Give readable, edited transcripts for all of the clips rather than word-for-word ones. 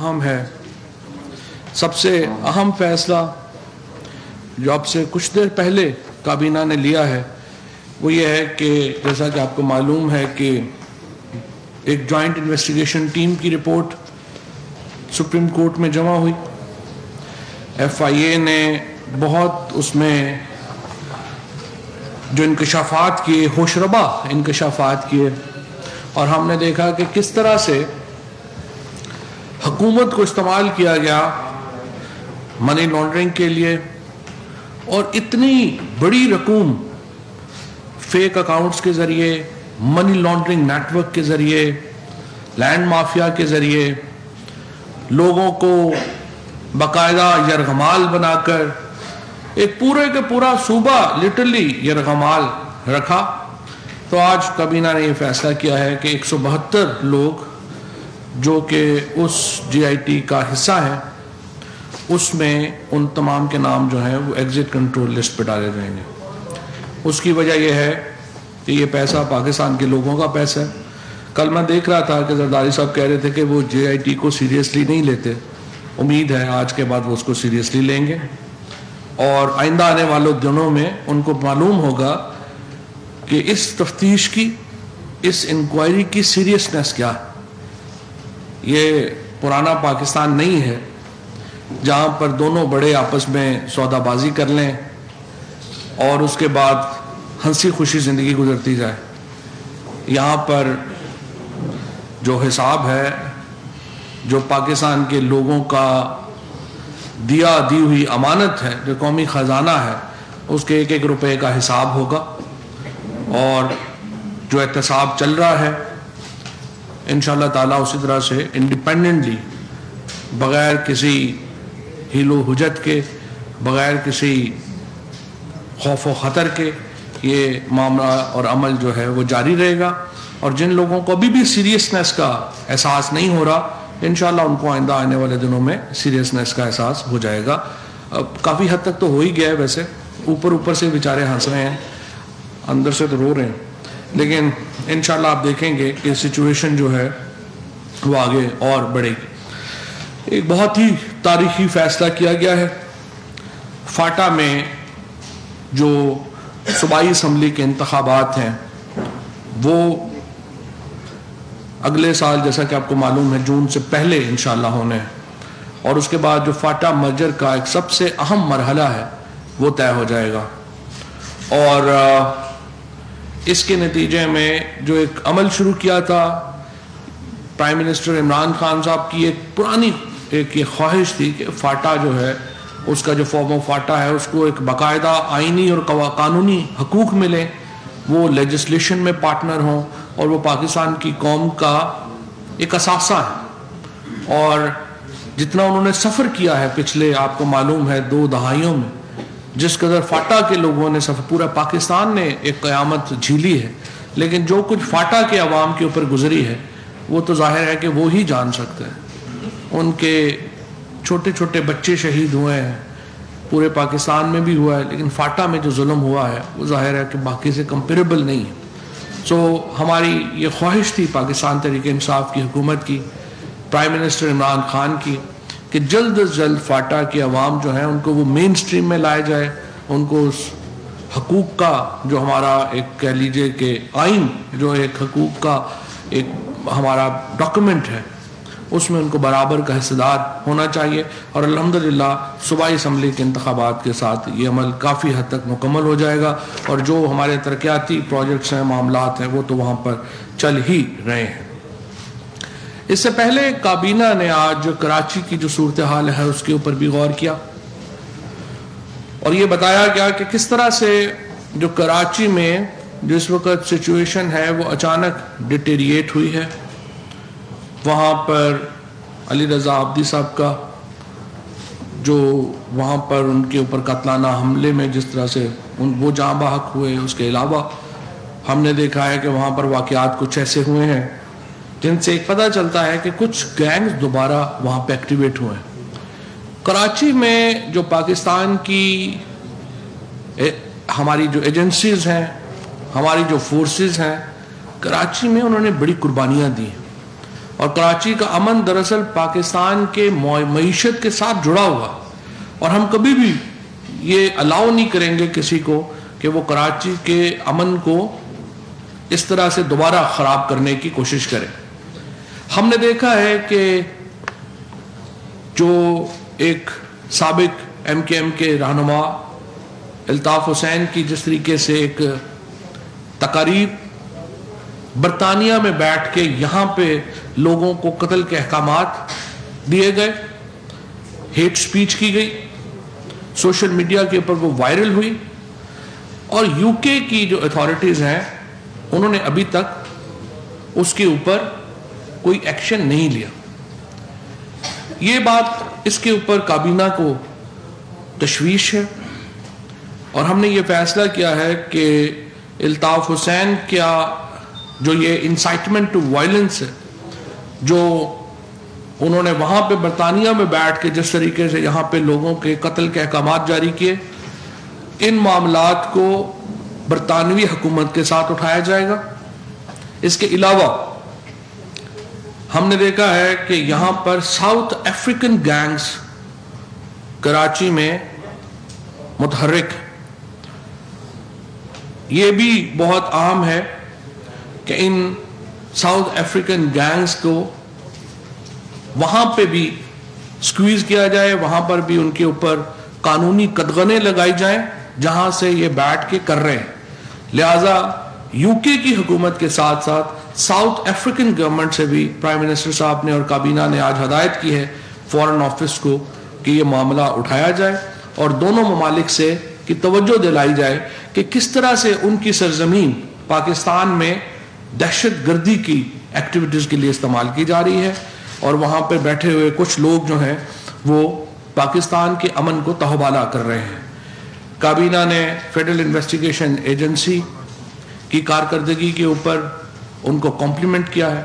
اہم ہے. سب سے اہم فیصلہ جو اب سے کچھ دیر پہلے کابینہ نے لیا ہے وہ یہ ہے کہ جیسا کہ آپ کو معلوم ہے کہ ایک جوائنٹ انویسٹیگیشن ٹیم کی رپورٹ سپریم کورٹ میں جمع ہوئی. ایف آئی اے نے بہت اس میں جو انکشافات کیے، ہوشربا انکشافات کیے، اور ہم نے دیکھا کہ کس طرح سے حکومت کو استعمال کیا گیا منی لانڈرنگ کے لیے، اور اتنی بڑی رقم فیک اکاؤنٹس کے ذریعے، منی لانڈرنگ نیٹ ورک کے ذریعے، لینڈ مافیا کے ذریعے لوگوں کو باقاعدہ یرغمال بنا کر ایک پورے کے پورا صوبہ لٹرلی یرغمال رکھا. تو آج کابینہ نے یہ فیصلہ کیا ہے کہ 172 لوگ جو کہ اس جی آئی ٹی کا حصہ ہیں، اس میں ان تمام کے نام جو ہیں وہ ایگزٹ کنٹرول لسٹ پہ ڈالے جائیں گے. اس کی وجہ یہ ہے کہ یہ پیسہ پاکستان کے لوگوں کا پیسہ ہے. کل میں دیکھ رہا تھا کہ زرداری صاحب کہہ رہے تھے کہ وہ جے آئی ٹی کو سیریسلی نہیں لیتے. امید ہے آج کے بعد وہ اس کو سیریسلی لیں گے، اور آئندہ آنے والوں دنوں میں ان کو معلوم ہوگا کہ اس تفتیش کی، اس انکوائری کی سیریسنس کیا ہے. یہ پرانا پاکستان نہیں ہے جہاں پر دونوں بڑے آپس میں سودا بازی کر لیں اور اس کے بعد ہنسی خوشی زندگی گزرتی جائے. یہاں پر جو حساب ہے، جو پاکستان کے لوگوں کا دی ہوئی امانت ہے، جو قومی خزانہ ہے، اس کے ایک ایک روپے کا حساب ہوگا. اور جو احتساب چل رہا ہے انشاءاللہ تعالیٰ اسی طرح سے انڈیپینڈنٹلی، بغیر کسی حیل و حجت کے، بغیر کسی خوف و خطر کے یہ معاملہ اور عمل جو ہے وہ جاری رہے گا. اور جن لوگوں کو ابھی بھی سیریسنس کا احساس نہیں ہو رہا، انشاءاللہ ان کو آئندہ آنے والے دنوں میں سیریسنس کا احساس ہو جائے گا. اب کافی حد تک تو ہو ہی گیا ہے، ویسے اوپر سے بیچارے ہنس رہے ہیں، اندر سے تو رو رہے ہیں، لیکن انشاءاللہ آپ دیکھیں گے کہ سچویشن جو ہے وہ آگے اور بڑھے گی. ایک بہت ہی تاریخی فیصلہ کیا گیا ہے. فاٹا میں جو صوبائی اسمبلی کے انتخابات ہیں وہ اگلے سال، جیسا کہ آپ کو معلوم ہے، جون سے پہلے انشاءاللہ ہونے ہیں، اور اس کے بعد جو فاٹا مرجر کا ایک سب سے اہم مرحلہ ہے وہ طے ہو جائے گا. اور اس کے نتیجے میں جو ایک عمل شروع کیا تھا پرائم منسٹر عمران خان صاحب کی، ایک پرانی ایک یہ خواہش تھی کہ فاٹا جو ہے، اس کا جو فارم آف فاٹا ہے، اس کو ایک باقاعدہ آئینی اور قانونی حقوق ملیں، وہ لیجسلیشن میں پارٹنر ہوں، اور وہ پاکستان کی قوم کا ایک اثاثہ ہے. اور جتنا انہوں نے سفر کیا ہے پچھلے، آپ کو معلوم ہے، 2 دہائیوں میں، جس قدر فاٹا کے لوگوں نے سفر، پورا پاکستان نے ایک قیامت جھیلی ہے، لیکن جو کچھ فاٹا کے عوام کے اوپر گزری ہے وہ تو ظاہر ہے کہ وہ ہی جان سکتے ہیں. ان کے چھوٹے چھوٹے بچے شہید ہوئے ہیں، پورے پاکستان میں بھی ہوا ہے، لیکن فاٹا میں جو ظلم ہوا ہے وہ ظاہر ہے کہ باقی سے کمپیریبل نہیں ہے. سو ہماری یہ خواہش تھی پاکستان تحریک انصاف کی حکومت کی، پرائم منسٹر عمران خان کی، کہ جلد از جلد فاٹا کے عوام جو ہیں ان کو وہ مین سٹریم میں لائے جائے، ان کو اس حقوق کا جو ہمارا ایک کہہ لیجئے کہ آئین، جو ایک حقوق کا ایک ہمارا ڈاکومنٹ ہے، اس میں ان کو برابر کا حصہ دار ہونا چاہیے. اور الحمدللہ صوبائی اسمبلی کے انتخابات کے ساتھ یہ عمل کافی حد تک مکمل ہو جائے گا، اور جو ہمارے ترقیاتی پروجیکٹس ہیں، معاملات ہیں، وہ تو وہاں پر چل ہی رہے ہیں. اس سے پہلے کابینہ نے آج جو کراچی کی جو صورتحال ہے اس کے اوپر بھی غور کیا، اور یہ بتایا گیا کہ کس طرح سے جو کراچی میں جس وقت سچویشن ہے وہ اچانک ڈیٹیریٹ ہوئی ہے. وہاں پر علی رضا عابدی صاحب کا جو وہاں پر ان کے اوپر قاتلانہ حملے میں جس طرح سے وہ جاں بحق ہوئے، اس کے علاوہ ہم نے دیکھا ہے کہ وہاں پر واقعات کچھ ایسے ہوئے ہیں جن سے ایک پتہ چلتا ہے کہ کچھ گینگز دوبارہ وہاں پہ ایکٹیویٹ ہوئے ہیں. کراچی میں جو پاکستان کی ہماری جو ایجنسیز ہیں، ہماری جو فورسز ہیں، کراچی میں انہوں نے بڑی قربانیاں دی ہیں. اور کراچی کا امن دراصل پاکستان کے معیشت کے ساتھ جڑا ہوا، اور ہم کبھی بھی یہ الاؤ نہیں کریں گے کسی کو کہ وہ کراچی کے امن کو اس طرح سے دوبارہ خراب کرنے کی کوشش کرے۔ ہم نے دیکھا ہے کہ جو ایک سابق ایم کے رہنما الطاف حسین کی جس طریقے سے ایک تقاریب برطانیہ میں بیٹھ کے یہاں پہ لوگوں کو قتل کے احکامات دیے گئے، ہیٹ سپیچ کی گئی، سوشل میڈیا کے اوپر وہ وائرل ہوئی، اور یو کے کی جو اتھارٹیز ہیں انہوں نے ابھی تک اس کے اوپر کوئی ایکشن نہیں لیا۔ یہ بات اس کے اوپر کابینہ کو تشویش ہے، اور ہم نے یہ فیصلہ کیا ہے کہ الطاف حسین کیا جو یہ انسائٹمنٹ ٹو وائلنس ہے جو انہوں نے وہاں پہ برطانیہ میں بیٹھ کے جس طریقے سے یہاں پہ لوگوں کے قتل کے احکامات جاری کیے، ان معاملات کو برطانوی حکومت کے ساتھ اٹھایا جائے گا۔ اس کے علاوہ ہم نے دیکھا ہے کہ یہاں پر ساؤتھ افریقن گینگز کراچی میں متحرک، یہ بھی بہت اہم ہے کہ ان ساؤتھ افریقن گینگز کو وہاں پہ بھی سکویز کیا جائے، وہاں پر بھی ان کے اوپر قانونی قدغنیں لگائی جائیں جہاں سے یہ بیٹھ کے کر رہے ہیں۔ لہٰذا یو کے کی حکومت کے ساتھ ساتھ ساؤتھ افریقن گورنمنٹ سے بھی پرائم منسٹر صاحب نے اور کابینہ نے آج ہدایت کی ہے فورن آفس کو کہ یہ معاملہ اٹھایا جائے اور دونوں ممالک سے کی توجہ دلائی جائے کہ کس طرح سے ان کی سرزمین پاکستان میں دہشت گردی کی ایکٹیویٹیز کے لیے استعمال کی جا رہی ہے، اور وہاں پہ بیٹھے ہوئے کچھ لوگ جو ہیں وہ پاکستان کے امن کو تہوبالا کر رہے ہیں۔ کابینہ نے فیڈرل انویسٹیگیشن ایجنسی کی کارکردگی کے اوپر ان کو کمپلیمنٹ کیا ہے۔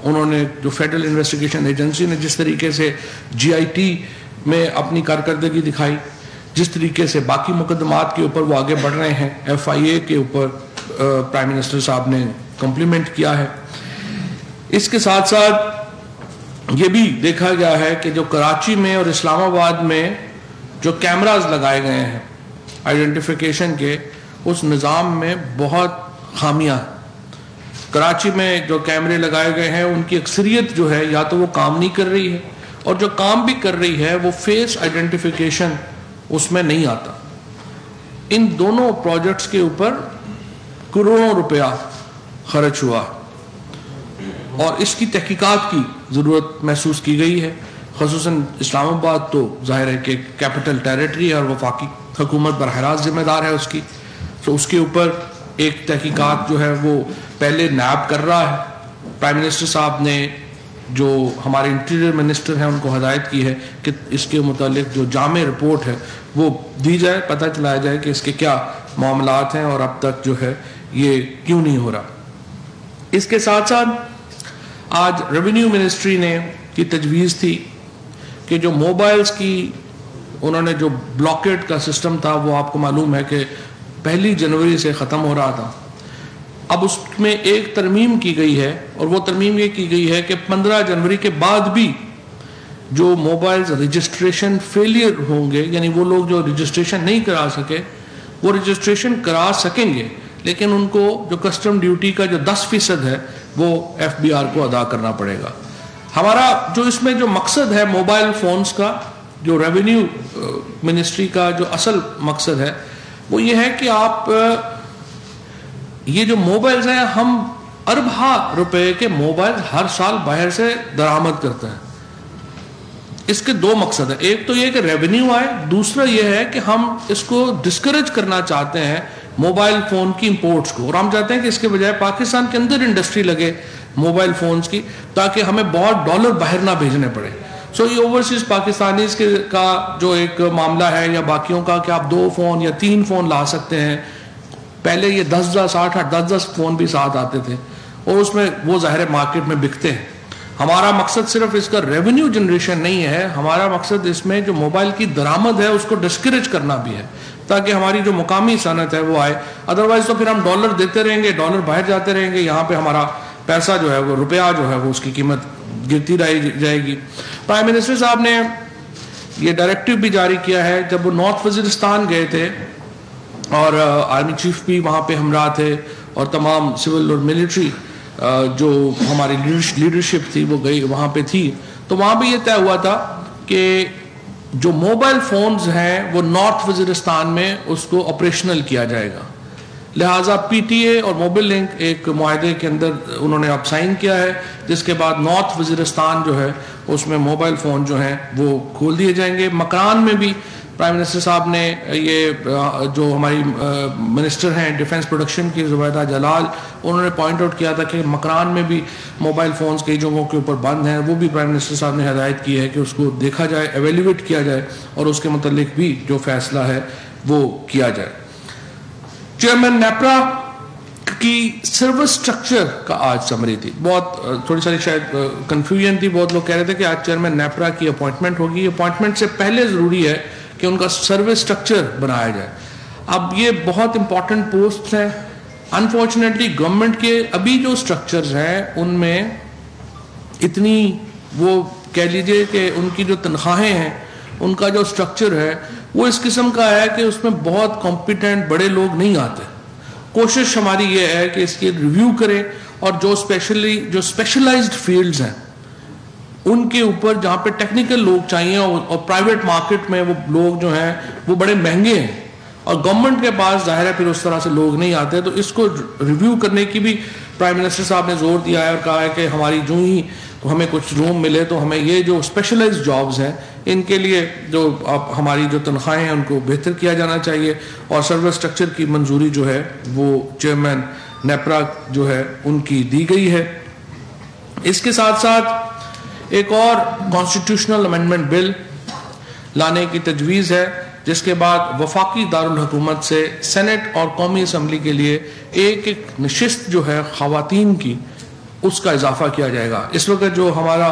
انہوں نے جو فیڈرل انویسٹیگیشن ایجنسی نے جس طریقے سے جی آئی ٹی میں اپنی کارکردگی دکھائی، جس طریقے سے باقی مقدمات کے اوپر وہ آگے بڑھ رہے ہیں، ایف آئی اے کے اوپر پرائم منسٹر صاحب نے کمپلیمنٹ کیا ہے۔ اس کے ساتھ ساتھ یہ بھی دیکھا گیا ہے کہ جو کراچی میں اور اسلام آباد میں جو کیمراز لگائے گئے ہیں آئیڈینٹیفیکیشن کے، اس نظام میں بہت خامیاں ہیں۔ کراچی میں جو کیمرے لگائے گئے ہیں ان کی اکثریت جو ہے یا تو وہ کام نہیں کر رہی ہے، اور جو کام بھی کر رہی ہے وہ فیس آئیڈینٹیفیکیشن اس میں نہیں آتا۔ ان دونوں پروجیکٹس کے اوپر کروڑوں روپیہ خرچ ہوا اور اس کی تحقیقات کی ضرورت محسوس کی گئی ہے، خصوصاً اسلام آباد تو ظاہر ہے کہ کیپٹل ٹیریٹری ہے اور وفاقی حکومت براہ راست ذمہ دار ہے اس کی، تو اس کے اوپر ایک تحقیقات جو ہے وہ پہلے نیب کر رہا ہے۔ پرائم منسٹر صاحب نے جو ہمارے انٹیریئر منسٹر ہیں ان کو ہدایت کی ہے کہ اس کے متعلق جو جامع رپورٹ ہے وہ دی جائے، پتہ چلایا جائے کہ اس کے کیا معاملات ہیں اور اب تک جو ہے یہ کیوں نہیں ہو رہا۔ اس کے ساتھ ساتھ آج ریونیو منسٹری نے کی تجویز تھی کہ جو موبائلز کی انہوں نے جو بلاکیٹ کا سسٹم تھا وہ آپ کو معلوم ہے کہ 1 جنوری سے ختم ہو رہا تھا، اب اس میں ایک ترمیم کی گئی ہے، اور وہ ترمیم یہ کی گئی ہے کہ 15 جنوری کے بعد بھی جو موبائلز رجسٹریشن فیلئر ہوں گے، یعنی وہ لوگ جو رجسٹریشن نہیں کرا سکے وہ رجسٹریشن کرا سکیں گے، لیکن ان کو جو کسٹم ڈیوٹی کا جو 10% ہے وہ ایف بی آر کو ادا کرنا پڑے گا۔ ہمارا جو اس میں جو مقصد ہے موبائل فونز کا، جو ریونیو منسٹری کا جو اصل مقصد ہے وہ یہ ہے کہ آپ یہ جو موبائلز ہیں، ہم اربہ روپے کے موبائل ہر سال باہر سے درآمد کرتے ہیں۔ اس کے 2 مقصد ہیں، ایک تو یہ کہ ریونیو آئے، دوسرا یہ ہے کہ ہم اس کو ڈسکریج کرنا چاہتے ہیں موبائل فون کی امپورٹس کو، اور ہم چاہتے ہیں کہ اس کے بجائے پاکستان کے اندر انڈسٹری لگے موبائل فونز کی، تاکہ ہمیں بہت ڈالر باہر نہ بھیجنے پڑے۔ سو یہ اوورسیز پاکستانیز کا جو ایک معاملہ ہے یا باقیوں کا کہ آپ 2 فون یا 3 فون لا سکتے ہیں، پہلے یہ 10 فون بھی ساتھ آتے تھے اور اس میں وہ ظاہر مارکیٹ میں بکتے ہیں۔ ہمارا مقصد صرف اس کا ریونیو جنریشن نہیں ہے، ہمارا مقصد اس میں جو موبائل کی درآمد ہے اس کو ڈسکریج کرنا بھی ہے، تاکہ ہماری جو مقامی صنعت ہے وہ آئے۔ ادروائز تو پھر ہم ڈالر دیتے رہیں گے، ڈالر باہر جاتے رہیں گے، یہاں پہ ہمارا پیسہ جو ہے وہ روپیہ جو ہے وہ اس کی قیمت گرتی رہی جائے گی. پرائم منسٹر صاحب نے یہ ڈائریکٹو بھی جاری کیا ہے. جب وہ نارتھ وزیرستان گئے تھے اور آرمی چیف بھی وہاں پہ ہمراہ تھے اور تمام سول اور ملٹری جو ہماری لیڈرشپ تھی وہ گئی وہاں پہ تھی, تو وہاں پہ یہ طے ہوا تھا کہ جو موبائل فونز ہیں وہ نارتھ وزیرستان میں اس کو آپریشنل کیا جائے گا. لہٰذا پی ٹی اے اور موبل لنک ایک معاہدے کے اندر انہوں نے اب سائن کیا ہے, جس کے بعد نارتھ وزیرستان جو ہے اس میں موبائل فون جو ہیں وہ کھول دیے جائیں گے. مکران میں بھی پرائم منسٹر صاحب نے یہ جو ہماری منسٹر ہیں ڈیفنس پروڈکشن کی زبیدہ جلال, انہوں نے پوائنٹ آؤٹ کیا تھا کہ مکران میں بھی موبائل فونز کئی جگہوں کے اوپر بند ہیں. وہ بھی پرائم منسٹر صاحب نے ہدایت کی ہے کہ اس کو دیکھا جائے, ایویلیویٹ کیا جائے اور اس کے متعلق بھی جو فیصلہ ہے وہ کیا جائے. چیئرمین نیپرا کی سروس سٹرکچر کا آج سمری تھی. بہت تھوڑی ساری شاید کنفیوژن تھی. بہت لوگ کہہ رہے تھے کہ آج چیئرمین نیپرا کی اپوائنٹمنٹ ہوگی. اپوائنٹمنٹ سے پہلے ضروری ہے کہ ان کا سروس سٹرکچر بنایا جائے. اب یہ بہت امپورٹنٹ پوسٹ ہیں. انفارچونیٹلی گورنمنٹ کے ابھی جو سٹرکچرز ہیں ان میں اتنی وہ کہہ لیجئے کہ ان کی جو تنخواہیں ہیں ان کا جو سٹرکچر ہے وہ اس قسم کا ہے کہ اس میں بہت کمپیٹنٹ بڑے لوگ نہیں آتے. کوشش ہماری یہ ہے کہ اس کی ریویو کریں اور جو اسپیشلائزڈ فیلڈز ہیں ان کے اوپر جہاں پہ ٹیکنیکل لوگ چاہیے اور پرائیویٹ مارکیٹ میں وہ لوگ جو ہیں وہ بڑے مہنگے ہیں اور گورنمنٹ کے پاس ظاہر ہے پھر اس طرح سے لوگ نہیں آتے. تو اس کو ریویو کرنے کی بھی پرائم منسٹر صاحب نے زور دیا ہے اور کہا ہے کہ ہماری جو ہی ہمیں کچھ روم ملے تو ہمیں یہ جو اسپیشلائزڈ جابز ہیں ان کے لیے جو ہماری جو تنخواہیں ہیں ان کو بہتر کیا جانا چاہیے اور سروس سٹرکچر کی منظوری جو ہے وہ چیئرمین نیپرا جو ہے ان کی دی گئی ہے. اس کے ساتھ ساتھ ایک اور کانسٹیٹیوشنل امینڈمنٹ بل لانے کی تجویز ہے جس کے بعد وفاقی دارالحکومت سے سینٹ اور قومی اسمبلی کے لیے ایک نشست جو ہے خواتین کی اس کا اضافہ کیا جائے گا. اس وقت جو ہمارا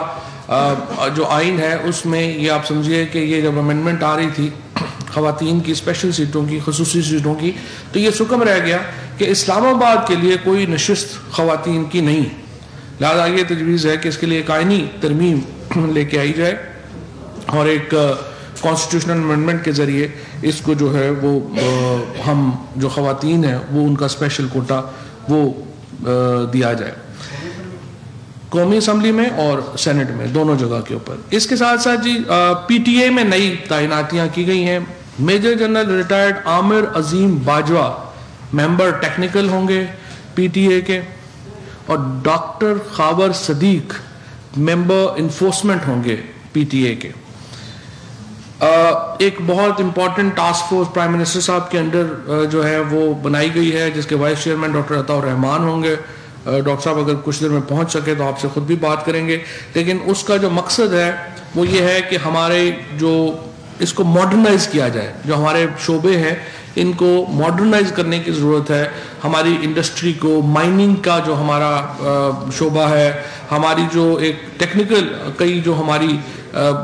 جو آئین ہے اس میں یہ آپ سمجھیے کہ یہ جب امینڈمنٹ آ رہی تھی خواتین کی اسپیشل سیٹوں کی خصوصی سیٹوں کی تو یہ حکم رہ گیا کہ اسلام آباد کے لیے کوئی نشست خواتین کی نہیں. لہٰذا یہ تجویز ہے کہ اس کے لیے ایک آئینی ترمیم لے کے آئی جائے اور ایک کانسٹیٹیوشنل امینڈمنٹ کے ذریعے اس کو جو ہے وہ ہم جو خواتین ہیں وہ ان کا اسپیشل کوٹا وہ دیا جائے قومی اسمبلی میں اور سینٹ میں دونوں جگہ کے اوپر. اس کے ساتھ ساتھ جی پی ٹی اے میں نئی تعیناتیاں کی گئی ہیں. میجر جنرل ریٹائرڈ عامر عظیم باجوہ ممبر ٹیکنیکل ہوں گے پی ٹی اے کے اور ڈاکٹر خاور صدیق ممبر انفورسمنٹ ہوں گے پی ٹی اے کے. ایک بہت important task force prime minister صاحب کے انڈر جو ہے وہ بنائی گئی ہے جس کے وائس چیئرمین ڈاکٹر عطاء الرحمان ہوں گے. ڈاکٹر صاحب اگر کچھ دیر میں پہنچ سکے تو آپ سے خود بھی بات کریں گے. لیکن اس کا جو مقصد ہے وہ یہ ہے کہ ہمارے جو اس کو ماڈرنائز کیا جائے. جو ہمارے شعبے ہیں ان کو ماڈرنائز کرنے کی ضرورت ہے. ہماری انڈسٹری کو مائننگ کا جو ہمارا شعبہ ہے, ہماری جو ایک ٹیکنیکل کئی جو ہماری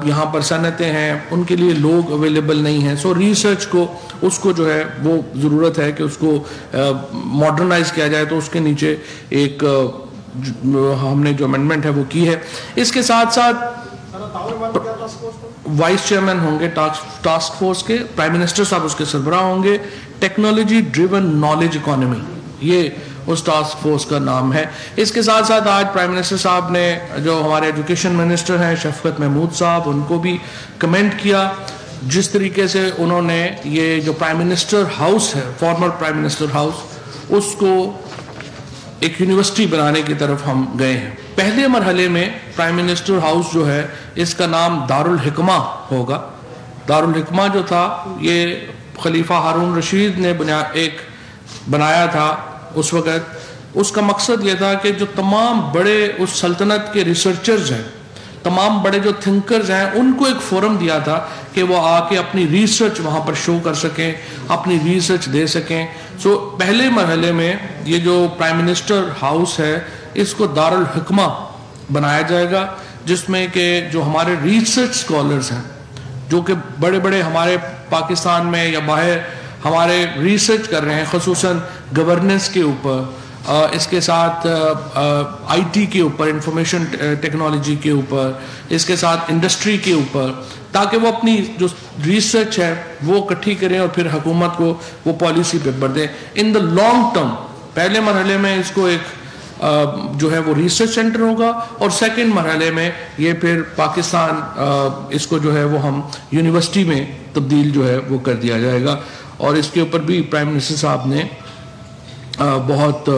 یہاں پر صنعتیں ہیں ان کے لیے لوگ اویلیبل نہیں ہیں. سو ریسرچ کو اس کو جو ہے وہ ضرورت ہے کہ اس کو ماڈرنائز کیا جائے. تو اس کے نیچے ایک ہم نے جو امینڈمنٹ ہے وہ کی ہے. اس کے ساتھ ساتھ وائس چیئرمین ہوں گے ٹاسک فورس کے, پرائم منسٹر صاحب اس کے سربراہ ہوں گے. ٹیکنالوجی ڈریون نالج اکانومی یہ اس ٹاسک فورس کا نام ہے. اس کے ساتھ ساتھ آج پرائم منسٹر صاحب نے جو ہمارے ایجوکیشن منسٹر ہیں شفقت محمود صاحب ان کو بھی کمنٹ کیا جس طریقے سے انہوں نے یہ جو پرائم منسٹر ہاؤس ہے فارمر پرائم منسٹر ہاؤس اس کو ایک یونیورسٹی بنانے کی طرف ہم گئے ہیں. پہلے مرحلے میں پرائم منسٹر ہاؤس جو ہے اس کا نام دارالحکمہ ہوگا. دارالحکمہ جو تھا یہ خلیفہ ہارون رشید نے ایک بنایا تھا اس وقت. اس کا مقصد یہ تھا کہ جو تمام بڑے اس سلطنت کے ریسرچرز ہیں, تمام بڑے جو تھنکرز ہیں, ان کو ایک فورم دیا تھا کہ وہ آ کے اپنی ریسرچ وہاں پر شو کر سکیں, اپنی ریسرچ دے سکیں. سو پہلے مرحلے میں یہ جو پرائم منسٹر ہاؤس ہے اس کو دارالحکمہ بنایا جائے گا جس میں کہ جو ہمارے ریسرچ سکولرز ہیں جو کہ بڑے بڑے ہمارے پاکستان میں یا باہر ہمارے ریسرچ کر رہے ہیں خصوصاً گورننس کے اوپر, اس کے ساتھ آئی ٹی کے اوپر، انفارمیشن ٹیکنالوجی کے اوپر، اس کے ساتھ انڈسٹری کے اوپر، تاکہ وہ اپنی جو ریسرچ ہے وہ اکٹھی کریں اور پھر حکومت کو وہ پالیسی پیپر دیں ان دا لانگ ٹرم. پہلے مرحلے میں اس کو ایک جو ہے وہ ریسرچ سینٹر ہوگا، اور سیکنڈ مرحلے میں یہ پھر پاکستان اس کو جو ہے وہ ہم یونیورسٹی میں تبدیل جو ہے وہ کر دیا جائے گا. اور اس کے اوپر بھی پرائم منسٹر صاحب نے بہت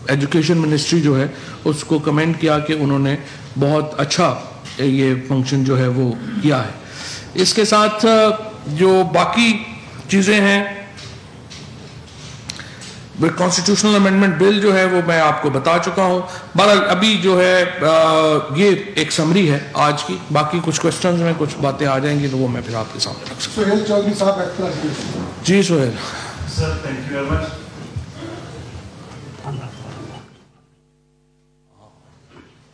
ایجوکیشن منسٹری جو ہے اس کو کمنٹ کیا کہ انہوں نے بہت اچھا یہ فنکشن جو ہے وہ کیا ہے. اس کے ساتھ جو باقی چیزیں ہیں، کانسٹیٹیوشنل امینڈمنٹ بل جو ہے وہ میں آپ کو بتا چکا ہوں. بہرحال ابھی جو ہے یہ ایک سمری ہے آج کی، باقی کچھ کوشچنز میں کچھ باتیں آ جائیں گی تو وہ میں پھر آپ کے سامنے رکھ سکتا ہوں. سہیل چودھری صاحب. جی Sohail. Sir thank you very much.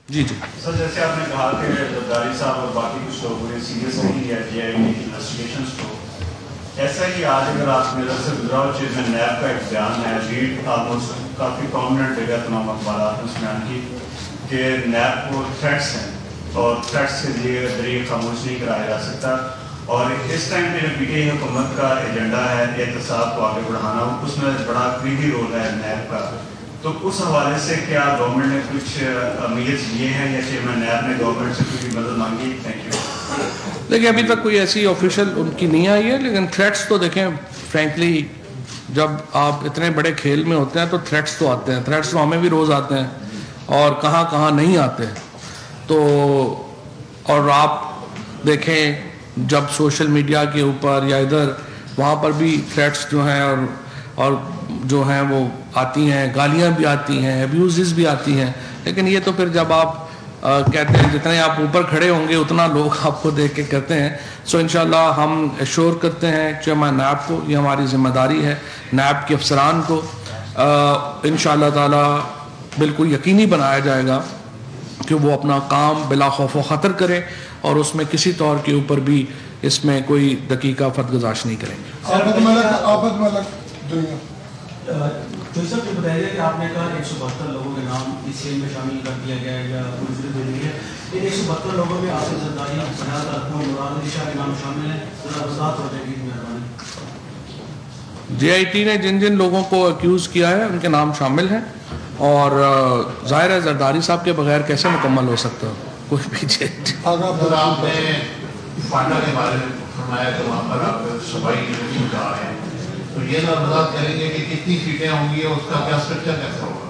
جی جی سر جیسے آپ نے کہا کہ زرداری صاحب اور باقی کچھ لوگوں نے سیریس نہیں لیا جی آئی ٹی انویسٹیگیشنس کو، ایسا ہے کہ آج اگر آپ نظر سے گزرا ہو چیز میں نیب کا ایک بیان ہے، لیڈ آلموسٹ کافی پرومننٹ جگہ تمام اخبارات میں اس بیان کی کہ نیب کو تھریٹس ہیں اور تھریٹس کے ذریعے خاموش نہیں کرایا جا سکتا، اور اس ٹائم پہ جو پی ٹی آئی حکومت کا ایجنڈا ہے احتساب کو آگے بڑھانا، اس میں بڑا کلیدی رول ہے نیب کا. تو اس حوالے سے کیا گورنمنٹ نے کچھ میجرز لیے ہیں یا چیئرمین نیب نے گورنمنٹ سے کوئی مدد مانگی؟ Thank you. دیکھیں ابھی تک کوئی ایسی آفیشیل ان کی نہیں آئی ہے، لیکن تھریٹس تو دیکھیں فرینکلی جب آپ اتنے بڑے کھیل میں ہوتے ہیں تو تھریٹس تو آتے ہیں، تھریٹس تو ہمیں بھی روز آتے ہیں اور کہاں کہاں نہیں آتے. تو اور آپ دیکھیں جب سوشل میڈیا کے اوپر یا ادھر وہاں پر بھی تھریٹس جو ہیں اور جو ہیں وہ آتی ہیں، گالیاں بھی آتی ہیں، ابیوزز بھی آتی ہیں. لیکن یہ تو پھر جب آپ کہتے ہیں جتنے آپ اوپر کھڑے ہوں گے اتنا لوگ آپ کو دیکھ کے کرتے ہیں. سو انشاءاللہ ہم ایشور کرتے ہیں چیئرمین نیب کو، یہ ہماری ذمہ داری ہے، نیب کے افسران کو انشاءاللہ تعالی بالکل یقینی بنایا جائے گا کہ وہ اپنا کام بلا خوف و خطر کریں اور اس میں کسی طور کے اوپر بھی اس میں کوئی دقیقہ فتگزاش نہیں کریں گے. آبد ملک دنیا جو سب یہ بتایا کہ آپ نے کہا 172 لوگوں کے نام اس سیل میں شامل کر دیا گیا ہے یا منظوری دے دی ہے، ان 172 لوگوں میں آصف زرداری، سیاد اکمل، مراد علی شاہ کے نام شامل ہیں، ذرا وضاحت ہو جائے گی مہربانی. جے آئی ٹی نے جن جن لوگوں کو اکیوز کیا ہے ان کے نام شامل ہیں، اور ظاہر ہے زرداری صاحب کے بغیر کیسے مکمل ہو سکتا کوئی بھی چیز. آپ نے فانڈا کے بارے میں فرمایا کہ وہاں پر آپ صفائی نہیں کہا ہے، تو یہ نہ وضاحت کریں گے کہ کتنی سیٹیں ہوں گی اور اس کا کیا اسٹرکچر کیسا ہوگا؟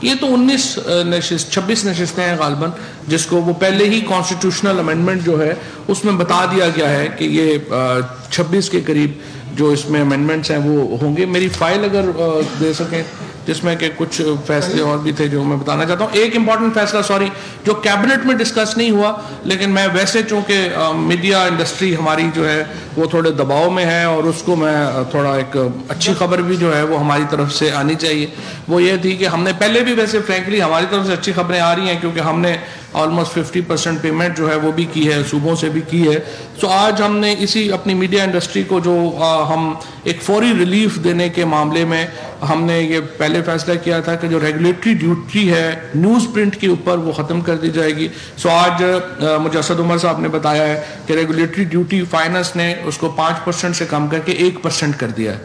یہ تو 26 نشستیں ہیں غالباً، جس کو وہ پہلے ہی کانسٹیٹیوشنل امینڈمنٹ جو ہے اس میں بتا دیا گیا ہے کہ یہ 26 کے قریب جو اس میں امینڈمنٹس ہیں وہ ہوں گے. میری فائل اگر دے سکیں جس میں کہ کچھ فیصلے اور بھی تھے جو میں بتانا چاہتا ہوں. ایک امپورٹنٹ فیصلہ جو کیبنٹ میں ڈسکس نہیں ہوا، لیکن میں ویسے چونکہ میڈیا انڈسٹری ہماری جو ہے وہ تھوڑے دباؤ میں ہے اور اس کو میں تھوڑا ایک اچھی خبر بھی جو ہے وہ ہماری طرف سے آنی چاہیے، وہ یہ تھی کہ ہم نے پہلے بھی ویسے فرینکلی ہماری طرف سے اچھی خبریں آ رہی ہیں کیونکہ ہم نے آلموسٹ 50% پیمنٹ جو ہے وہ بھی کی ہے، صوبوں سے بھی کی ہے. سو آج ہم نے اسی اپنی میڈیا انڈسٹری کو جو ہم ایک فوری ریلیف دینے کے معاملے میں ہم نے یہ پہلے فیصلہ کیا تھا کہ جو ریگولیٹری ڈیوٹی ہے نیوز پرنٹ کے اوپر وہ ختم کر دی جائے گی. سو آج مجھے اسد عمر صاحب نے بتایا ہے کہ ریگولیٹری ڈیوٹی فائنانس نے اس کو 5% سے کم کر کے 1% کر دیا ہے.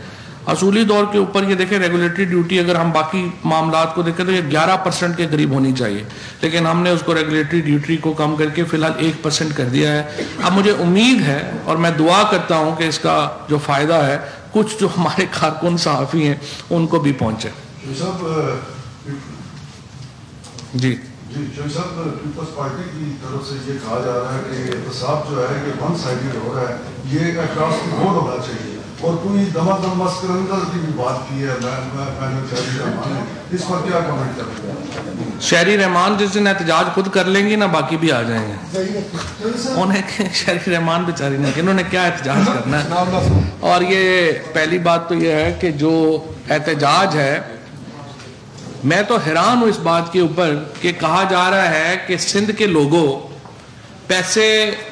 اصولی دور کے اوپر یہ دیکھیں ریگولیٹری ڈیوٹی اگر ہم باقی معاملات کو دیکھیں تو یہ 11% کے قریب ہونی چاہیے، لیکن ہم نے اس کو ریگولیٹری ڈیوٹی کو کم کر کے فی الحال 1% کر دیا ہے. اب مجھے امید ہے اور میں دعا کرتا ہوں کہ اس کا جو فائدہ ہے کچھ جو ہمارے کارکن صحافی ہیں ان کو بھی پہنچے. جی شوی صاحب، پیپلز پارٹی کی طرف سے یہ کہا جا رہا ہے کہ احتساب جو ہے کہ ون سائیڈڈ ہو رہا ہے، یہ اکراس دی بورڈ ہونا چاہیے، اور کوئی دمادم مسکرندر کی بھی بات کی ہے. میں نے شہری رحمان نے اس پر کیا کمنٹ کر رہے ہیں؟ شہری رحمان جس دن احتجاج خود کر لیں گی نا باقی بھی آ جائیں گے. انہیں شہری رحمان بیچاری نے کہ انہوں نے کیا احتجاج کرنا ہے. اور یہ پہلی بات تو یہ ہے کہ جو احتجاج ہے، میں تو حیران ہوں اس بات کے اوپر کہ کہا جا رہا ہے کہ سندھ کے لوگوں پیسے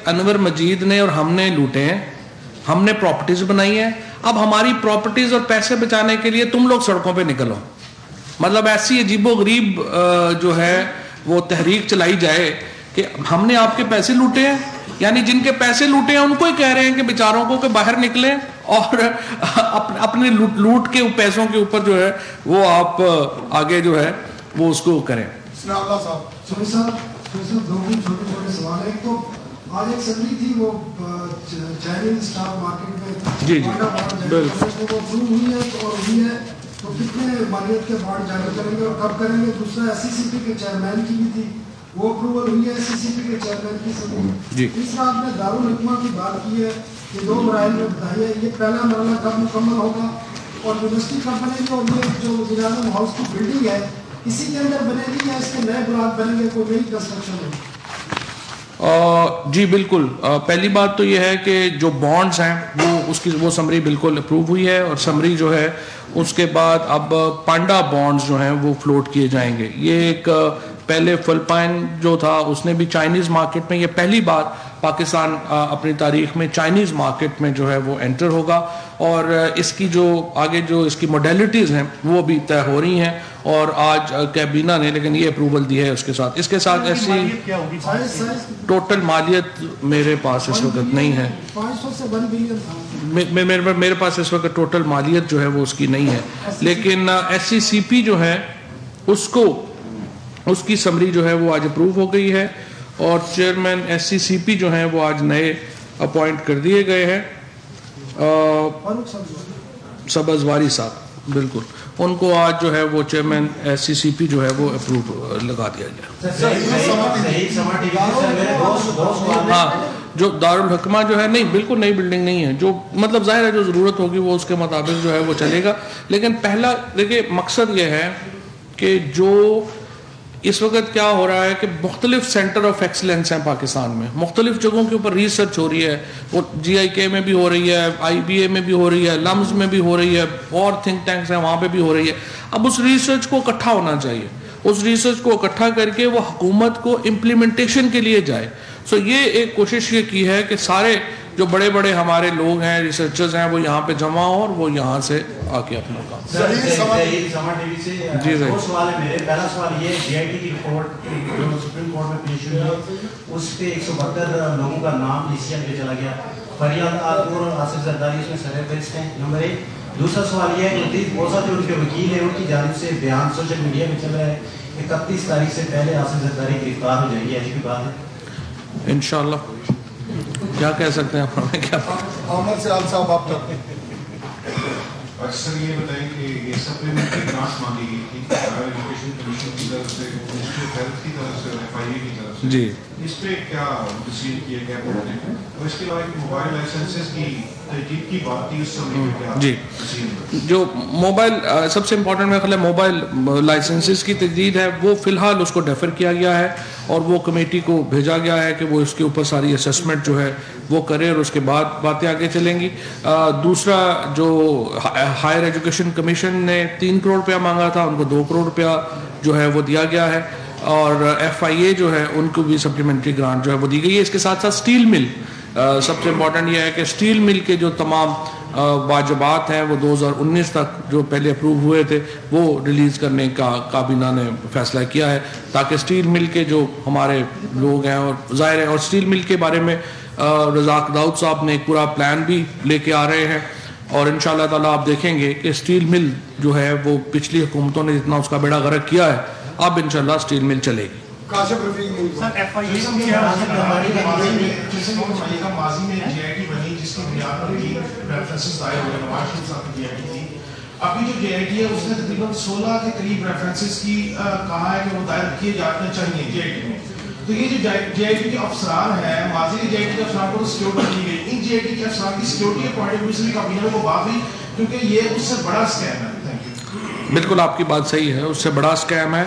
انور مجید نے اور ہم نے لوٹے ہیں، ہم نے پراپرٹیز بنائی ہیں، اب ہماری پراپرٹیز اور پیسے بچانے کے لیے تم لوگ سڑکوں پہ نکلو. مطلب ایسی عجیب و غریب جو ہے وہ تحریک چلائی جائے کہ ہم نے آپ کے پیسے لوٹے ہیں، یعنی جن کے پیسے لوٹے ہیں ان کو ہی کہہ رہے ہیں کہ بیچاروں کو کہ باہر نکلیں اور اپنے لوٹ کے پیسوں کے اوپر جو ہے وہ آپ آگے جو ہے وہ اس کو کریں. دو چھوٹے چھوٹے سوال ہیں. ایک تو آج ایک سمری تھی وہ چائنیز اسٹاک مارکیٹ میں جی وہ اپروو ہوئی ہے اور ہوئی ہے تو کتنے مالیت کے بانڈ جاری کریں گے اور کب کریں گے؟ دوسرا ایس سی سی پی کے چیئرمین کی بھی تھی وہ اپروول ہوئی ہے ایس سی سی پی کے چیئرمین کی سمری. تیسرا آپ نے دارالحکمہ کی بات کی ہے کہ 2 مراحل میں بتائی ہے، یہ پہلا مرحلہ کب مکمل ہوگا اور یونیورسٹی کمپنی جو یہ جو وزیر اعظم ہاؤس کی بلڈنگ ہے اسی کے اندر بنے گی یا اس کے نئے بلاک بنیں گے، کوئی نئی کنسٹرکشن ہوگی؟ جی بالکل. پہلی بات تو یہ ہے کہ جو بانڈز ہیں وہ سمری بالکل اپروو ہوئی ہے اور سمری جو ہے اس کے بعد اب پانڈا بانڈز جو ہیں وہ فلوٹ کیے جائیں گے. یہ ایک پہلے فلپائن جو تھا اس نے بھی چائنیز مارکیٹ میں، یہ پہلی بار پاکستان اپنی تاریخ میں چائنیز مارکیٹ میں جو ہے وہ انٹر ہوگا اور اس کی جو آگے جو اس کی موڈیلٹیز ہیں وہ بھی طے ہو رہی ہیں اور آج کابینہ نے لیکن یہ اپروول دی ہے اس کے ساتھ ایسی ٹوٹل مالیت میرے پاس اس وقت نہیں ہے. 500 سے 1 بلین میرے پاس اس وقت ٹوٹل مالیت جو ہے وہ اس کی نہیں ہے، لیکن ایس سی سی پی جو ہے اس کی سمری جو ہے وہ آج اپروو ہو گئی ہے اور چیئرمین ایس سی سی پی جو ہیں وہ آج نئے اپوائنٹ کر دیے گئے ہیں. سبزواری صاحب بالکل ان کو آج جو ہے وہ چیئرمین ایس سی سی پی جو ہے وہ اپروو لگا دیا گیا. ہاں جو دارالحکمہ جو ہے نہیں بالکل نئی بلڈنگ نہیں ہے، جو مطلب ظاہر ہے جو ضرورت ہوگی وہ اس کے مطابق جو ہے وہ چلے گا. لیکن پہلا دیکھیے مقصد یہ ہے کہ جو اس وقت کیا ہو رہا ہے کہ مختلف سینٹر آف ایکسلنس ہیں پاکستان میں، مختلف جگہوں کے اوپر ریسرچ ہو رہی ہے، وہ جی آئی کے میں بھی ہو رہی ہے، آئی بی اے میں بھی ہو رہی ہے، لمز میں بھی ہو رہی ہے، اور تھنک ٹینکس ہیں وہاں پہ بھی ہو رہی ہے. اب اس ریسرچ کو اکٹھا ہونا چاہیے، اس ریسرچ کو اکٹھا کر کے وہ حکومت کو امپلیمنٹیشن کے لیے جائے. سو یہ ایک کوشش یہ کی ہے کہ سارے جو بڑے بڑے ہمارے لوگ ہیں ریسرچرز ہیں وہ یہاں پہ جمع ہو اور وہ یہاں سے آ کے اپنا کام. جی دو سوال ہے میرے. پہلا سوال یہ جی آئی ٹی کی رپورٹ جو سپریم کورٹ میں پیش ہوئی ہے اس پہ 172 لوگوں کا نام ای سی ایم پہ چلا گیا. فریاد آلپور اور آصف زرداری اس میں سر فہرست ہیں. نمبر 1. دوسرا سوال یہ ہے کہ لطیف موسیٰ جو ان کے وکیل ہیں ان کی جانب سے بیان سوشل میڈیا میں چل رہا ہے 31 تاریخ سے پہلے آصف زرداری گرفتار ہو جائیں گے، ایسی بھی بات ہے؟ انشاءاللہ کیا کہہ سکتے ہیں ہمیں کیا. عامر سے آپ صاحب آپ تک اکثر یہ بتائیں کہ یہ سپلیمنٹری گرانٹ مانگی گئی تھی ہائر ایجوکیشن کمیشن کی طرف سے، منسٹری آف ہیلتھ کی طرف سے، ایف آئی اے کی طرف سے، جی اس پہ کیا ڈسیژن کیا گیا بولتے ہیں؟ اور اس کے علاوہ موبائل لائسنسز کی تجدید کی بات تھی اس سمے پہ کیا جی جو موبائل سب سے امپورٹنٹ میرا خیال ہے موبائل لائسنسز کی تجدید ہے وہ فی الحال اس کو ڈیفر کیا گیا ہے اور وہ کمیٹی کو بھیجا گیا ہے کہ وہ اس کے اوپر ساری اسسمنٹ جو ہے وہ کرے اور اس کے بعد باتیں آگے چلیں گی. دوسرا جو ہائر ایجوکیشن کمیشن نے 3 کروڑ روپیہ مانگا تھا ان کو 2 کروڑ روپیہ جو ہے وہ دیا گیا ہے اور ایف آئی اے جو ہے ان کو بھی سپلیمنٹری گرانٹ جو ہے وہ دی گئی ہے. اس کے ساتھ ساتھ اسٹیل مل سب سے امپورٹنٹ یہ ہے کہ اسٹیل مل کے جو تمام واجبات ہیں وہ 2019 تک جو پہلے اپروو ہوئے تھے وہ ریلیز کرنے کا کابینہ نے فیصلہ کیا ہے تاکہ اسٹیل مل کے جو ہمارے لوگ ہیں اور ظاہر ہے اور اسٹیل مل کے بارے میں رزاق داؤد صاحب نے ایک پورا پلان بھی لے کے آ رہے ہیں اور انشاءاللہ تعالیٰ آپ دیکھیں گے کہ اسٹیل مل جو ہے وہ پچھلی حکومتوں نے جتنا اس کا بیڑا غرق کیا ہے اب انشاءاللہ اسٹیل مل چلے گی. کاشف رفیق سر ایف آئی اے ماضی میں جی آئی ٹی بنی جس کی بنیاد پر کی ریفرنسز دائر ہوئے نواز شریف صاحب کی جی آئی ٹی تھی. ابھی جو جی آئی ٹی ہے اس نے تقریباً 16 کے قریب ریفرنسز کی کہا ہے کہ وہ دائر کیے جانے چاہیے جی آئی ٹی میں. تو یہ جو جی آئی ٹی کے افسران ہیں ماضی کے جی آئی ٹی کے افسران کو سیکیورٹی دی گئی، ان جی آئی ٹی کے افسران کی سیکیورٹی کے پوائنٹ آف ویو سے بھی کابینہ کو بات ہوئی کیونکہ یہ اس سے بڑا اسکیم ہے. Thank you. بالکل آپ کی بات صحیح ہے، اس سے بڑا اسکیم ہے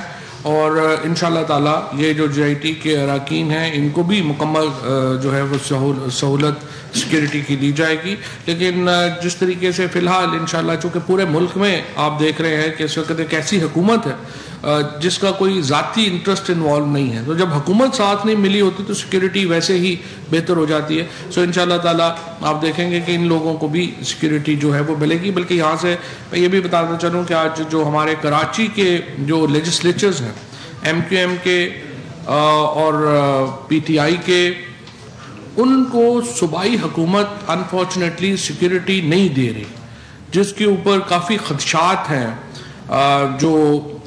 اور انشاءاللہ تعالیٰ یہ جو جی آئی ٹی کے اراکین ہیں ان کو بھی مکمل جو ہے وہ سہولت سیکیورٹی کی دی جائے گی. لیکن جس طریقے سے فی الحال انشاءاللہ چونکہ پورے ملک میں آپ دیکھ رہے ہیں کہ اس وقت ایک ایسی حکومت ہے جس کا کوئی ذاتی انٹرسٹ انوالو نہیں ہے. تو جب حکومت ساتھ نہیں ملی ہوتی تو سیکیورٹی ویسے ہی بہتر ہو جاتی ہے. سو انشاءاللہ تعالیٰ آپ دیکھیں گے کہ ان لوگوں کو بھی سیکیورٹی جو ہے وہ ملے گی. بلکہ یہاں سے میں یہ بھی بتاتا چلوں کہ آج جو ہمارے کراچی کے جو لیجسلیچرز ہیں ایم کیو ایم کے اور پی ٹی آئی کے, ان کو صوبائی حکومت انفارچونیٹلی سیکیورٹی نہیں دے رہی, جس کے اوپر کافی خدشات ہیں جو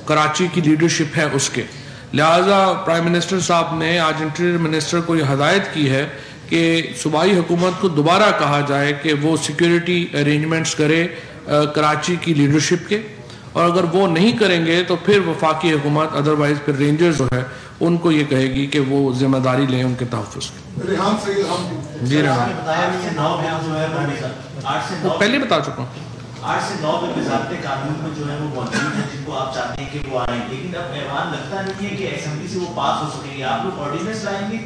کراچی کی لیڈرشپ ہے اس کے. لہٰذا پرائم منسٹر صاحب نے آج انٹیریئر منسٹر کو یہ ہدایت کی ہے کہ صوبائی حکومت کو دوبارہ کہا جائے کہ وہ سیکیورٹی ارینجمنٹس کرے کراچی کی لیڈرشپ کے, اور اگر وہ نہیں کریں گے تو پھر وفاقی حکومت ادروائز پھر رینجرز جو ہے ان کو یہ کہے گی کہ وہ ذمہ داری لیں ان کے تحفظ کی. ریحان سعید ہم جی ریحان پہلے بتا چکا ہوں. 8 سے 9 میں وزارت قانون میں جو ہے وہ موجود ہیں جن کو آپ چاہتے ہیں کہ وہ آئیں, لیکن اب ایوان لگتا نہیں ہے کہ اسمبلی سے وہ پاس ہو سکیں گے. آپ لوگ آرڈیننس لائیں گے؟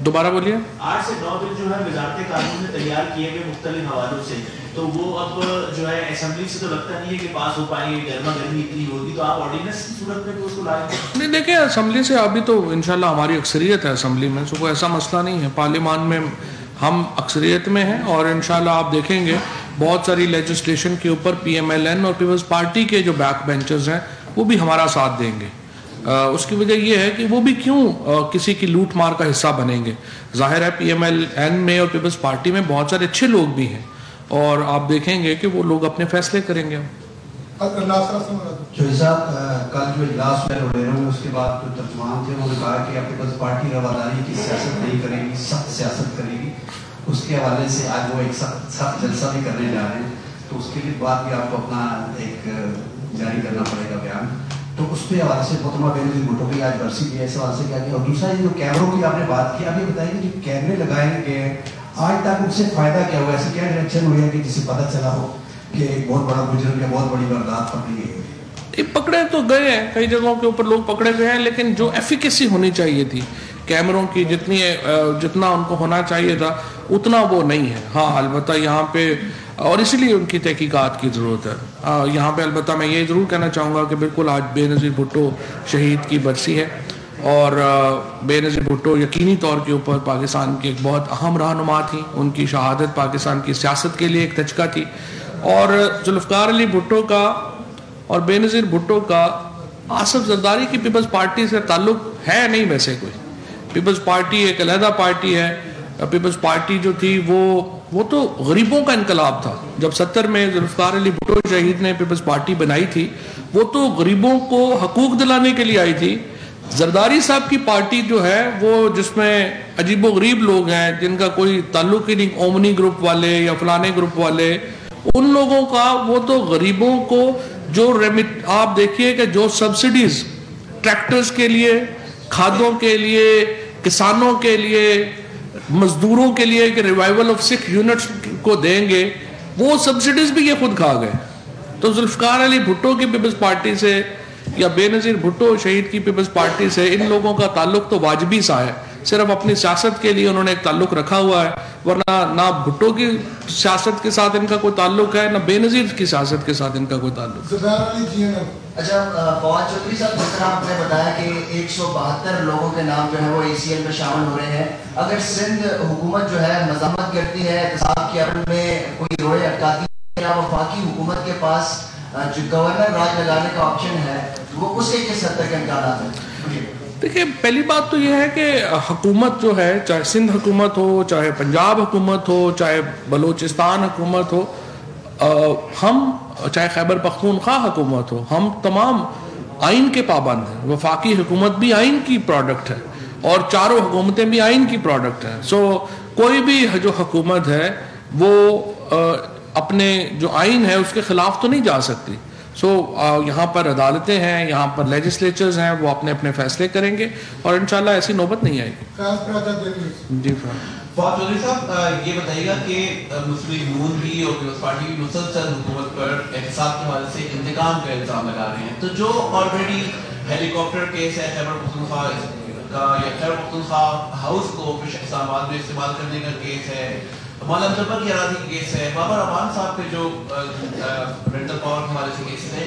دوبارہ بولیے. 8 سے 9 بل جو ہے وزارت قانون میں تیار کیے گئے مختلف حوالوں سے, تو وہ اب جو ہے اسمبلی سے تو لگتا نہیں ہے کہ پاس ہو پائیں گے, گرما گرمی اتنی ہوگی, تو آپ آرڈیننس کی صورت میں اس کو لائیں گے؟ نہیں دیکھیں, اسمبلی سے ابھی تو انشاءاللہ ہماری اکثریت ہے اسمبلی میں, سو کوئی ایسا مسئلہ نہیں ہے. پارلیمان میں ہم اکثریت میں ہیں اور انشاءاللہ آپ دیکھیں گے بہت ساری لیجسلیشن کے اوپر پی ایم ایل این اور پیپلز پارٹی کے جو بیک بینچرز ہیں وہ بھی ہمارا ساتھ دیں گے. اس کی وجہ یہ ہے کہ وہ بھی کیوں کسی کی لوٹ مار کا حصہ بنیں گے. ظاہر ہے پی ایم ایل این میں اور پیپلز پارٹی میں بہت سارے اچھے لوگ بھی ہیں, اور آپ دیکھیں گے کہ وہ لوگ اپنے فیصلے کریں گے. چوہدری صاحب, کل جو اجلاس میں لے رہے ہوں اس کے بعد جو ترجمان تھے انہوں نے کہا کہ پیپلز پارٹی رواداری کی سیاست نہیں کرے گی, سخت سیاست کرے گی. اس کے حوالے سے آج وہ ایک سخت جلسہ بھی کرنے جا رہے ہیں, تو اس کے لیے بعد بھی آپ کو اپنا ایک جاری کرنا پڑے گا بیان. تو اس کے حوالے سے محترمہ بے نظیر بھٹو کی آج برسی بھی ہے, اس حوالے سے کیا گیا. اور دوسرا یہ جو کیمروں کی آپ نے بات کی, آپ یہ بتائیے کہ جو کیمرے لگائے گئے آج تک ان سے فائدہ کیا ہوا, ایسے کیا ڈائریکشن ہوئی ہے کہ جسے پتہ چلا ہو کہ ایک بہت بڑا مجرم یا بہت بڑی واردات پکڑی گئی؟ پکڑے تو گئے ہیں, کئی جگہوں کے اوپر لوگ پکڑے گئے ہیں, لیکن جو ایفیکیسی ہونی چاہیے تھی کیمروں کی, جتنا ان کو ہونا چاہیے تھا اتنا وہ نہیں ہے. ہاں البتہ یہاں پہ, اور اسی لیے ان کی تحقیقات کی ضرورت ہے یہاں پہ. البتہ میں یہ ضرور کہنا چاہوں گا کہ بالکل آج بے نظیر بھٹو شہید کی برسی ہے, اور بے نظیر بھٹو یقینی طور کے اوپر پاکستان کی ایک بہت اہم رہنما تھی. ان کی شہادت پاکستان کی سیاست کے لیے ایک دھچکا تھی. اور ذوالفقار علی بھٹو کا اور بے نظیر بھٹو کا آصف زرداری کی پیپلز پارٹی سے تعلق ہے نہیں ویسے کوئی. پیپلز پارٹی ایک علیحدہ پارٹی ہے. پیپلز پارٹی جو تھی وہ تو غریبوں کا انقلاب تھا. جب 70 میں ذوالفقار علی بھٹو شہید نے پیپلز پارٹی بنائی تھی, وہ تو غریبوں کو حقوق دلانے کے لیے آئی تھی. زرداری صاحب کی پارٹی جو ہے وہ جس میں عجیب و غریب لوگ ہیں جن کا کوئی تعلق ہی نہیں, اومنی گروپ والے یا فلانے گروپ والے, ان لوگوں کا, وہ تو غریبوں کو جو آپ دیکھیے کہ جو سبسڈیز ٹریکٹرز کے لیے, کھادوں کے لیے, کسانوں کے لیے, مزدوروں کے لیے کہ ریوائیول آف 6 یونٹس کو دیں گے, وہ سبسڈیز بھی یہ خود کھا گئے. تو ذوالفقار علی بھٹو کی پیپلز پارٹی سے یا بے نظیر بھٹو شہید کی پیپلز پارٹی سے ان لوگوں کا تعلق تو واجبی سا ہے. صرف اپنی سیاست کے لیے انہوں نے ایک تعلق رکھا ہوا ہے, ورنہ نہ بھٹو کی سیاست کے ساتھ ان کا کوئی تعلق ہے, نہ بے نظیر کی سیاست کے ساتھ ان کا کوئی تعلق ہے. اچھا فواد چودھری صاحب, جس طرح آپ نے بتایا کہ 172 لوگوں کے نام جو ہے وہ ACL میں شامل ہو رہے ہیں, اگر سندھ حکومت جو ہے مزاحمت کرتی ہے, احتساب کے عمل میں کوئی روئے اٹکاتی ہے, یا وفاقی حکومت کے پاس جو گورنر راج لگانے کا آپشن ہے وہ اس کے کس حد تک امکانات ہیں؟ دیکھیں, پہلی بات تو یہ ہے کہ حکومت جو ہے, چاہے سندھ حکومت ہو, چاہے پنجاب حکومت ہو, چاہے بلوچستان حکومت ہو, ہم چاہے خیبر پختونخوا حکومت ہو, ہم تمام آئین کے پابند ہیں. وفاقی حکومت بھی آئین کی پروڈکٹ ہے اور چاروں حکومتیں بھی آئین کی پروڈکٹ ہیں. سو کوئی بھی جو حکومت ہے وہ اپنے جو آئین ہے اس کے خلاف تو نہیں جا سکتی. سو یہاں پر عدالتیں ہیں, یہاں پر لیجسلیچرز ہیں, وہ اپنے اپنے فیصلے کریں گے اور انشاءاللہ ایسی نوبت نہیں آئے گی. جی فواد چودھری صاحب, یہ بتائیے گا کہ مسلم نون بھی اور پیپلز پارٹی بھی مسلسل حکومت پر احتساب کے حوالے سے انتقام کا الزام لگا رہے ہیں, تو جو آلریڈی ہیلی کاپٹر کیس ہے خیبر پختونخوا کا, یا خیبر پختونخوا ہاؤس کو اسلام آباد میں استعمال کرنے کا کیس ہے, مولانا جبر کی اراضی کی کیس ہے, بابر امان صاحب کے جو رینٹل پاور کے حوالے سے کیسز ہیں,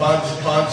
5